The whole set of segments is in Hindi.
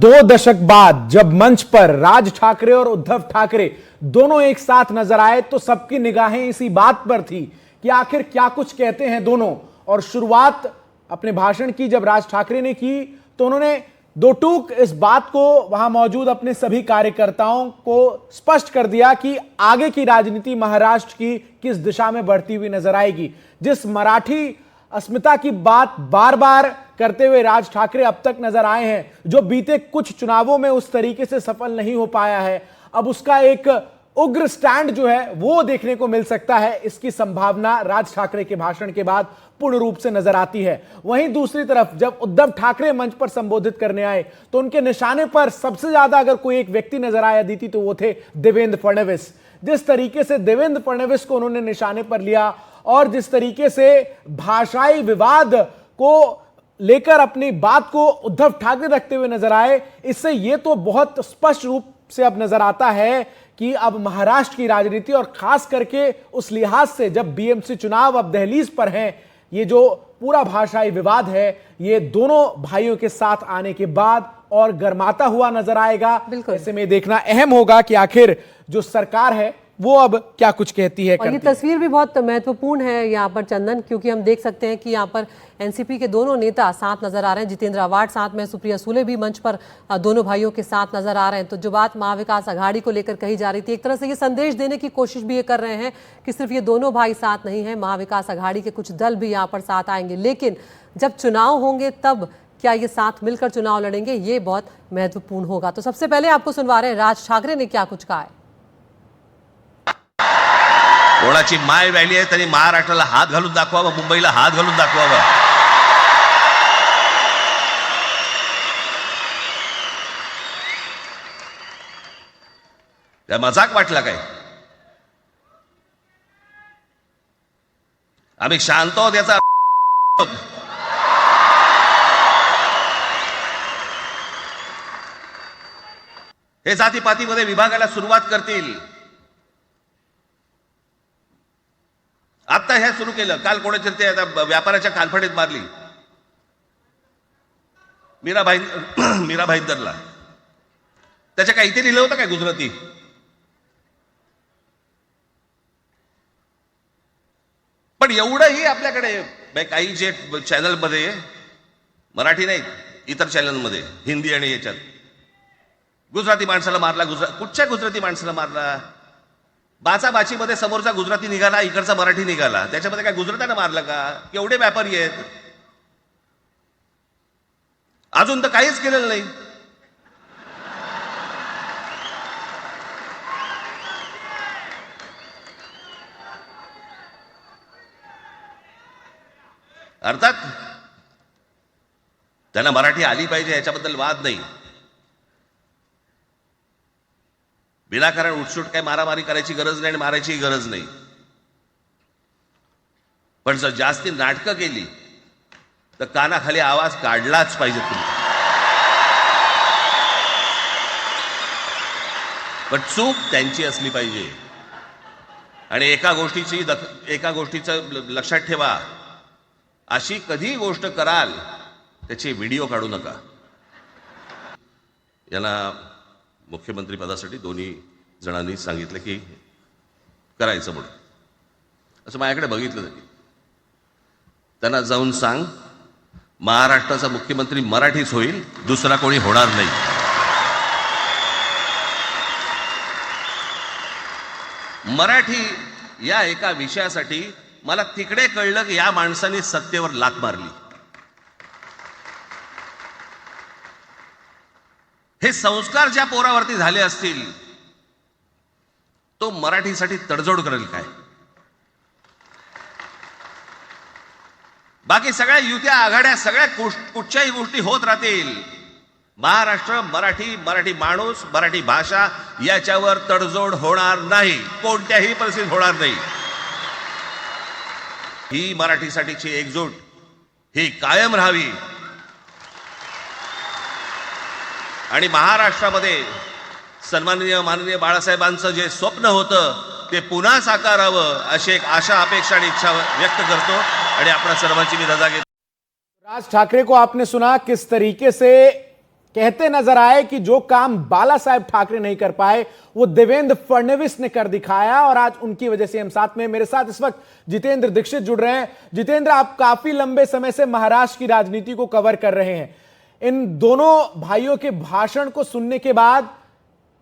2 दशक बाद जब मंच पर राज ठाकरे और उद्धव ठाकरे दोनों एक साथ नजर आए तो सबकी निगाहें इसी बात पर थी कि आखिर क्या कुछ कहते हैं दोनों। और शुरुआत अपने भाषण की जब राज ठाकरे ने की तो उन्होंने दो टूक इस बात को वहां मौजूद अपने सभी कार्यकर्ताओं को स्पष्ट कर दिया कि आगे की राजनीति महाराष्ट्र की किस दिशा में बढ़ती हुई नजर आएगी। जिस मराठी अस्मिता की बात बार बार करते हुए राज ठाकरे अब तक नजर आए हैं, जो बीते कुछ चुनावों में उस तरीके से सफल नहीं हो पाया है, अब उसका एक उग्र स्टैंड जो है वो देखने को मिल सकता है। इसकी संभावना राज ठाकरे के भाषण के बाद पूर्ण रूप से नजर आती है। वहीं दूसरी तरफ जब उद्धव ठाकरे मंच पर संबोधित करने आए तो उनके निशाने पर सबसे ज्यादा अगर कोई एक व्यक्ति नजर आया अदिति तो वो थे देवेंद्र फडणवीस। जिस तरीके से देवेंद्र फडणवीस को उन्होंने निशाने पर लिया और जिस तरीके से भाषाई विवाद को लेकर अपनी बात को उद्धव ठाकरे रखते हुए नजर आए, इससे यह तो बहुत स्पष्ट रूप से अब नजर आता है कि अब महाराष्ट्र की राजनीति और खास करके उस लिहाज से जब बीएमसी चुनाव अब दहलीज पर हैं, ये जो पूरा भाषाई विवाद है ये दोनों भाइयों के साथ आने के बाद और गर्माता हुआ नजर आएगा। ऐसे में देखना अहम होगा कि आखिर जो सरकार है वो अब क्या कुछ कहती है। और ये तस्वीर भी बहुत महत्वपूर्ण है यहाँ पर चंदन, क्योंकि हम देख सकते हैं कि यहाँ पर एनसीपी के दोनों नेता साथ नजर आ रहे हैं। जितेंद्र आव्हाड साथ में, सुप्रिया सुले भी मंच पर दोनों भाइयों के साथ नजर आ रहे हैं। तो जो बात महाविकास आघाड़ी को लेकर कही जा रही थी, एक तरह से ये संदेश देने की कोशिश भी ये कर रहे हैं कि सिर्फ ये दोनों भाई साथ नहीं है, महाविकास आघाड़ी के कुछ दल भी यहाँ पर साथ आएंगे। लेकिन जब चुनाव होंगे तब क्या ये साथ मिलकर चुनाव लड़ेंगे, ये बहुत महत्वपूर्ण होगा। तो सबसे पहले आपको सुनवा रहे हैं राज ठाकरे ने क्या कुछ कहा है। कोणाची माय व्हॅली आहे तरी महाराष्ट्राला हात घालून दाखवावं, मुंबईला हात घालून दाखवावं। त्या मजाक वाटला काय? आम्ही शांत आहोत याचा हे जातीपातीमध्ये विभागाला सुरुवात करतील। आता हे सुरू केलं, काल कोणाच्या ते व्यापाराच्या कालफडीत मारली मीरा भाईंदरला। त्याच्या काही इथे लिहिलं होतं काय गुजराती? पण एवढंही आपल्याकडे काही जे चॅनल मध्ये मराठी नाही इतर चॅनल मध्ये हिंदी आणि याच्यात गुजराती माणसाला मारला। कुठच्या गुजराती माणसाला मारला? बाचाबाची मध्ये समोरचा गुजराती निघाला, इकडचा मराठी निघाला, त्याच्यामध्ये काय गुजरात्यानं मारलं का? केवढे व्यापारी आहेत, अजून तर काहीच केलेलं नाही। अर्थात त्यांना मराठी आली पाहिजे याच्याबद्दल वाद नाही। विनाकारण उठसूट काय मारामारी करायची गरज नाही आणि मारायची गरज नाही। पण जर जास्ती नाटकं केली तर कानाखाली आवाज काढलाच पाहिजे तुम्ही। पण चूक त्यांची असली पाहिजे। आणि एका गोष्टीचं लक्षात ठेवा, अशी कधी गोष्ट कराल त्याचे व्हिडिओ काढू नका। याला मुख्यमंत्री पदासाठी दोन्ही जणांनी सांगितलं की करायचं म्हणून। असं माझ्याकडे बघितलं तरी त्यांना जाऊन सांग, महाराष्ट्राचा मुख्यमंत्री मराठीच होईल, दुसरा कोणी होणार नाही। मराठी या एका विषयासाठी मला तिकडे कळलं की या माणसाने सत्तेवर लाथ मारली। हे संस्कार ज्या पोरावरती झाले असतील तो मराठीसाठी तडजोड करेल काय? बाकी सगळ्या युत्या आघाड्या सगळ्या कुठच्याही गोष्टी होत राहतील, महाराष्ट्र मराठी माणूस मराठी भाषा याच्यावर तडजोड होणार नाही, कोणत्याही परिस्थितीत होणार नाही। ही मराठीसाठीची एकजूट ही कायम राहावी आणि महाराष्ट्रामध्ये सन्माननीय माननीय बाळासाहेबांचं जे स्वप्न होतं ते पुन्हा साकारावं अशी एक आशा अपेक्षा आणि इच्छा व्यक्त करतो आणि आपल्या सर्वांची मी रजा घेतो। राज ठाकरे को आपने सुना किस तरीके से कहते नजर आए कि जो काम बाला साहेब ठाकरे नहीं कर पाए वो देवेंद्र फडणवीस ने कर दिखाया, और आज उनकी वजह से हम साथ में, मेरे साथ इस वक्त जितेंद्र दीक्षित जुड़ रहे हैं। जितेंद्र, आप काफी लंबे समय से महाराष्ट्र की राजनीति को कवर कर रहे हैं। इन दोनों भाइयों के भाषण को सुनने के बाद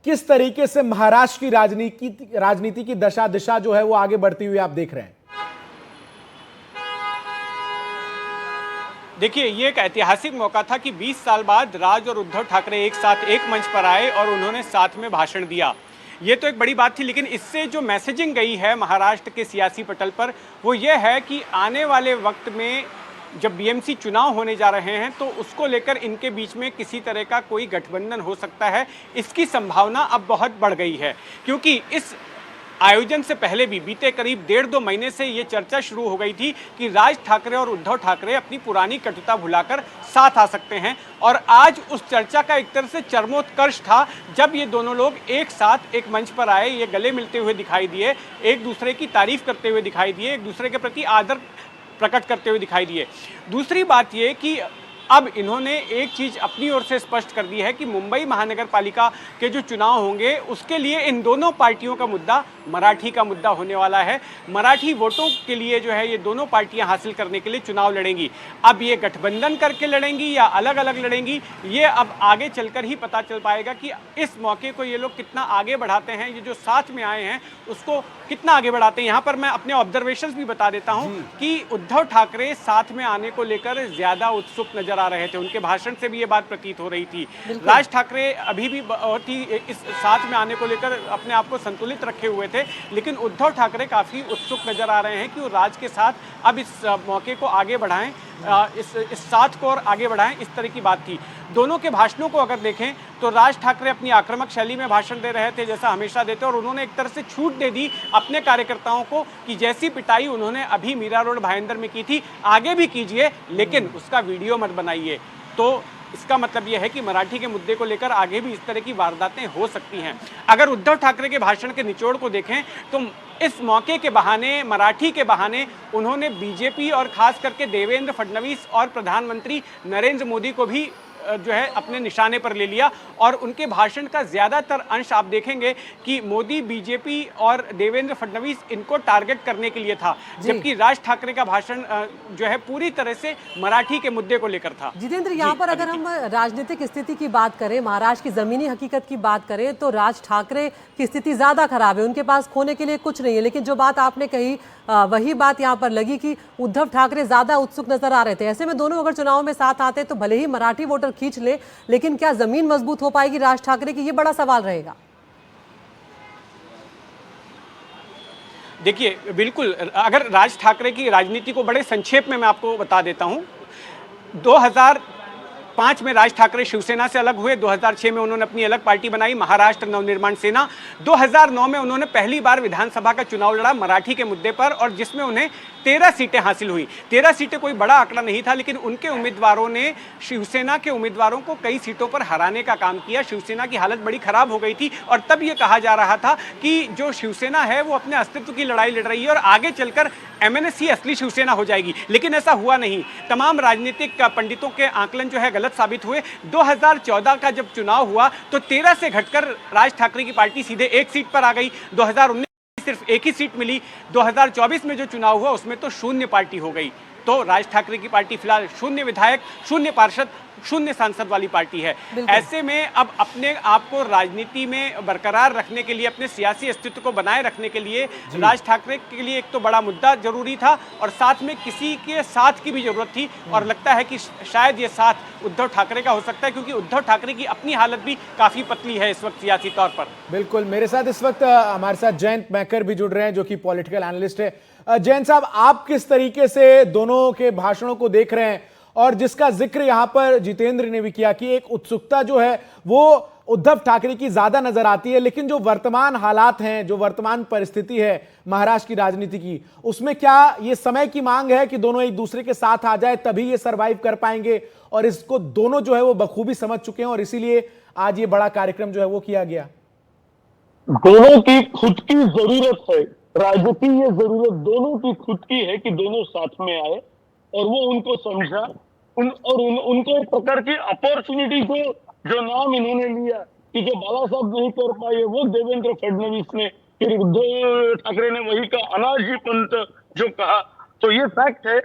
किस तरीके से महाराष्ट्र की राजनीति की दिशा जो है वो आगे बढ़ती हुई आप देख रहे हैं? देखिए, ये एक ऐतिहासिक मौका था कि 20 साल बाद राज और उद्धव ठाकरे एक साथ एक मंच पर आए और उन्होंने साथ में भाषण दिया। ये तो एक बड़ी बात थी, लेकिन इससे जो मैसेजिंग गई है महाराष्ट्र के सियासी पटल पर वो ये है कि आने वाले वक्त में जब बीएमसी चुनाव होने जा रहे हैं तो उसको लेकर इनके बीच में किसी तरह का कोई गठबंधन हो सकता है, इसकी संभावना अब बहुत बढ़ गई है। क्योंकि इस आयोजन से पहले भी बीते करीब 1.5-2 महीने से ये चर्चा शुरू हो गई थी कि राज ठाकरे और उद्धव ठाकरे अपनी पुरानी कटुता भुलाकर साथ आ सकते हैं, और आज उस चर्चा का एक तरह से चरमोत्कर्ष था जब ये दोनों लोग एक साथ एक मंच पर आए। ये गले मिलते हुए दिखाई दिए, एक दूसरे की तारीफ करते हुए दिखाई दिए, एक दूसरे के प्रति आदर प्रकट करते हुए दिखाई दिए। दूसरी बात ये कि अब इन्होंने एक चीज़ अपनी ओर से स्पष्ट कर दी है कि मुंबई महानगर पालिका के जो चुनाव होंगे उसके लिए इन दोनों पार्टियों का मुद्दा मराठी का मुद्दा होने वाला है। मराठी वोटों के लिए जो है ये दोनों पार्टियां हासिल करने के लिए चुनाव लड़ेंगी। अब ये गठबंधन करके लड़ेंगी या अलग अलग लड़ेंगी, ये अब आगे चलकर ही पता चल पाएगा कि इस मौके को ये लोग कितना आगे बढ़ाते हैं। ये जो साथ में आए हैं उसको कितना आगे बढ़ाते हैं। यहाँ पर मैं अपने ऑब्जर्वेशंस भी बता देता हूँ कि उद्धव ठाकरे साथ में आने को लेकर ज़्यादा उत्सुक नजर आ रहे थे। उनके भाषण से भी ये बात प्रतीत हो रही थी। राज ठाकरे अभी भी बहुत ही इस साथ में आने को लेकर अपने आप को संतुलित रखे हुए थे, लेकिन उद्धव ठाकरे काफ़ी उत्सुक नजर आ रहे हैं कि वो राज के साथ अब इस मौके को आगे बढ़ाएं, इस साथ को और आगे बढ़ाएं, इस तरह की बात थी। दोनों के भाषणों को अगर देखें तो राज ठाकरे अपनी आक्रामक शैली में भाषण दे रहे थे जैसा हमेशा देते, और उन्होंने एक तरह से छूट दे दी अपने कार्यकर्ताओं को कि जैसी पिटाई उन्होंने अभी मीरा रोड भाईंदर में की थी आगे भी कीजिए, लेकिन उसका वीडियो मत बनाइए। तो इसका मतलब यह है कि मराठी के मुद्दे को लेकर आगे भी इस तरह की वारदातें हो सकती हैं। अगर उद्धव ठाकरे के भाषण के निचोड़ को देखें तो इस मौके के बहाने, मराठी के बहाने, उन्होंने बीजेपी और खास करके देवेंद्र फडणवीस और प्रधानमंत्री नरेंद्र मोदी को भी जो है अपने निशाने पर ले लिया, और उनके भाषण का ज़्यादातर अंश आप देखेंगे कि मोदी, बीजेपी और देवेंद्र फडणवीस इनको टारगेट करने के लिए था, जबकि राज ठाकरे का भाषण जो है पूरी तरह से मराठी के मुद्दे को लेकर था। जितेंद्र, यहाँ पर अगर हम राजनीतिक स्थिति की बात करें, महाराष्ट्र की जमीनी हकीकत की बात करें तो राज ठाकरे की स्थिति ज्यादा खराब है, उनके पास खोने के लिए कुछ नहीं है। लेकिन जो बात आपने कही वही बात यहाँ पर लगी कि उद्धव ठाकरे ज्यादा उत्सुक नजर आ रहे थे। ऐसे में दोनों अगर चुनाव में साथ आते तो भले ही मराठी वोटर खींच ले, लेकिन क्या जमीन मजबूत हो पाएगी राज ठाकरे की, ये बड़ा सवाल रहेगा। देखिए, बिल्कुल, अगर राज ठाकरे की राजनीति को बड़े संक्षेप में मैं आपको बता देता हूं। 2005 में राज ठाकरे शिवसेना से अलग हुए, 2006 में उन्होंने अपनी अलग पार्टी बनाई, महाराष्ट्र नवनिर्माण सेना। 2009 में उन्होंने पहली बार विधानसभा का चुनाव लड़ा मराठी के मुद्दे पर, और जिसमें उन्हें 13 सीटें हासिल हुई। 13 सीटें कोई बड़ा आंकड़ा नहीं था, लेकिन उनके उम्मीदवारों ने शिवसेना के उम्मीदवारों को कई सीटों पर हराने का काम किया। शिवसेना की हालत बड़ी खराब हो गई थी, और तब ये कहा जा रहा था कि जो शिवसेना है वो अपने अस्तित्व की लड़ाई लड़ रही है और आगे चलकर एमएनएस असली शिवसेना हो जाएगी, लेकिन ऐसा हुआ नहीं। तमाम राजनीतिक पंडितों के आकलन जो है गलत साबित हुए। 2014 का जब चुनाव हुआ तो 13 से घटकर राज ठाकरे की पार्टी सीधे 1 सीट पर आ गई। 2019 सिर्फ 1 ही सीट मिली। 2024 में जो चुनाव हुआ उसमें तो शून्य पार्टी हो गई। तो राज ठाकरे की पार्टी फिलहाल शून्य विधायक, शून्य पार्षद, शून्य सांसद वाली पार्टी है। ऐसे में अब अपने आप को राजनीति में बरकरार रखने के लिए, अपने सियासी अस्तित्व को बनाए रखने के लिए राज ठाकरे के लिए एक तो बड़ा मुद्दा जरूरी था, और साथ में किसी के साथ की भी जरूरत थी, और लगता है कि शायद ये साथ उद्धव ठाकरे का हो सकता है, क्योंकि उद्धव ठाकरे की अपनी हालत भी काफी पतली है इस वक्त सियासी तौर पर। बिल्कुल, मेरे साथ इस वक्त हमारे साथ जयंत मैकर भी जुड़ रहे हैं जो कि पॉलिटिकल एनालिस्ट है। जयंत साहब, आप किस तरीके से दोनों के भाषणों को देख रहे हैं, और जिसका जिक्र यहां पर जितेंद्र ने भी किया कि एक उत्सुकता जो है वो उद्धव ठाकरे की ज्यादा नजर आती है, लेकिन जो वर्तमान हालात हैं, जो वर्तमान परिस्थिति है महाराष्ट्र की राजनीति की, उसमें क्या ये समय की मांग है कि दोनों एक दूसरे के साथ आ जाए तभी ये सरवाइव कर पाएंगे, और इसको दोनों जो है वो बखूबी समझ चुके हैं और इसीलिए आज ये बड़ा कार्यक्रम जो है वो किया गया? दोनों की खुद की जरूरत है, राजकीय जरूरत दोनों की खुद की है कि दोनों साथ में आए, और वो उनको समझा, उनको एक प्रकार की अपॉर्चुनिटी को जो नाम इन्होंने लिया कि जो बाला साहब नहीं कर पाए वो देवेंद्र फडणवीस ने, फिर उद्धव ठाकरे ने वही का अनाजी पंत जो कहा। तो ये फैक्ट है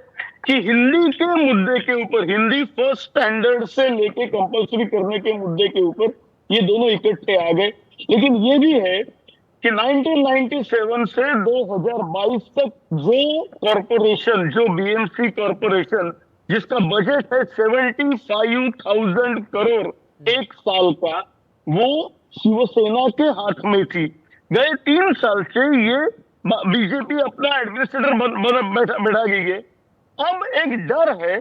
कि हिंदी के मुद्दे के ऊपर, हिंदी फर्स्ट स्टैंडर्ड से लेके कंपलसरी करने के मुद्दे के ऊपर ये दोनों इकट्ठे आ गए। लेकिन ये भी है कि 1997 से 2022 तक जो कॉरपोरेशन, जो बीएमसी कॉरपोरेशन जिसका बजट है 75,000 करोड़ एक साल का, वो शिवसेना के हाथ में थी। गए 3 साल से ये बीजेपी अपना एडमिनिस्ट्रेटर बैठा गई है। अब एक डर है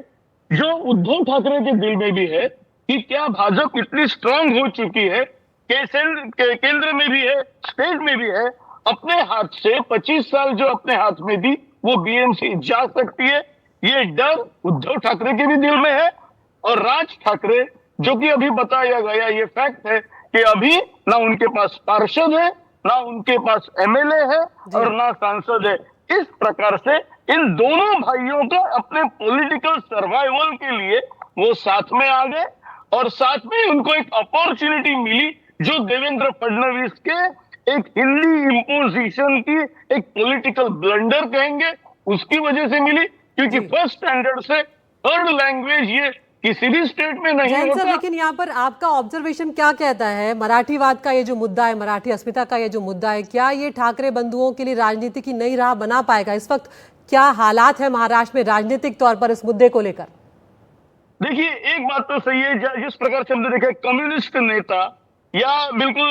जो उद्धव ठाकरे के दिल में भी है कि क्या भाजपा इतनी स्ट्रांग हो चुकी है, केंद्र में भी है, स्टेट में भी है, अपने हाथ से 25 साल जो अपने हाथ में दी वो बीएमसी जा सकती है। ये डर उद्धव ठाकरे के भी दिल में है। और राज ठाकरे, जो कि अभी बताया गया ये फैक्ट है कि अभी ना उनके पास पार्षद है, ना उनके पास एमएलए है और ना सांसद है। इस प्रकार से इन दोनों भाइयों का अपने पॉलिटिकल सर्वाइवल के लिए वो साथ में आ गए और साथ में उनको एक अपॉर्चुनिटी मिली जो देवेंद्र फडणवीस के एक हिंदी इंपोजिशन की एक पॉलिटिकल ब्लंडर कहेंगे उसकी वजह से मिली, क्योंकि फर्स्ट स्टैंडर्ड से थर्ड लैंग्वेज ये किसी भी स्टेट में नहीं जैन होता। सर, लेकिन यहाँ पर आपका ऑब्जर्वेशन क्या कहता है? मराठीवाद का ये जो मुद्दा है, मराठी अस्मिता का ये जो मुद्दा है, क्या ये ठाकरे बंधुओं के लिए राजनीति की नई राह बना पाएगा? इस वक्त क्या हालात है महाराष्ट्र में राजनीतिक तौर पर इस मुद्दे को लेकर? देखिए, एक बात तो सही है, जिस प्रकार से हमने देखा कम्युनिस्ट नेता या बिल्कुल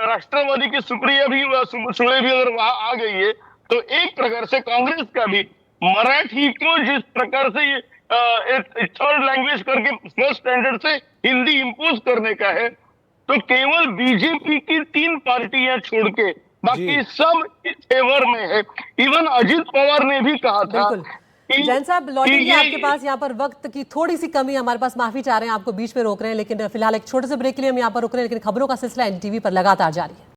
राष्ट्रवादी की सुप्रिया भी, सुळे भी अगर वहां आ गई है, तो एक प्रकार से कांग्रेस का भी मराठी को जिस प्रकार से ये थर्ड लैंग्वेज करके फर्स्ट स्टैंडर्ड से हिंदी इंपोज करने का है, तो केवल बीजेपी की 3 पार्टियां छोड़ के बाकी सब फेवर में है। इवन अजित पवार ने भी कहा था। जैन साहब, लौटेंगे आपके पास। यहाँ पर वक्त की थोड़ी सी कमी, हमारे पास, माफी चाह रहे हैं, आपको बीच में रोक रहे हैं, लेकिन फिलहाल एक छोटे से ब्रेक के लिए हम यहाँ पर रुक रहे हैं। लेकिन खबरों का सिलसिला एनडीटीवी पर लगातार जारी है।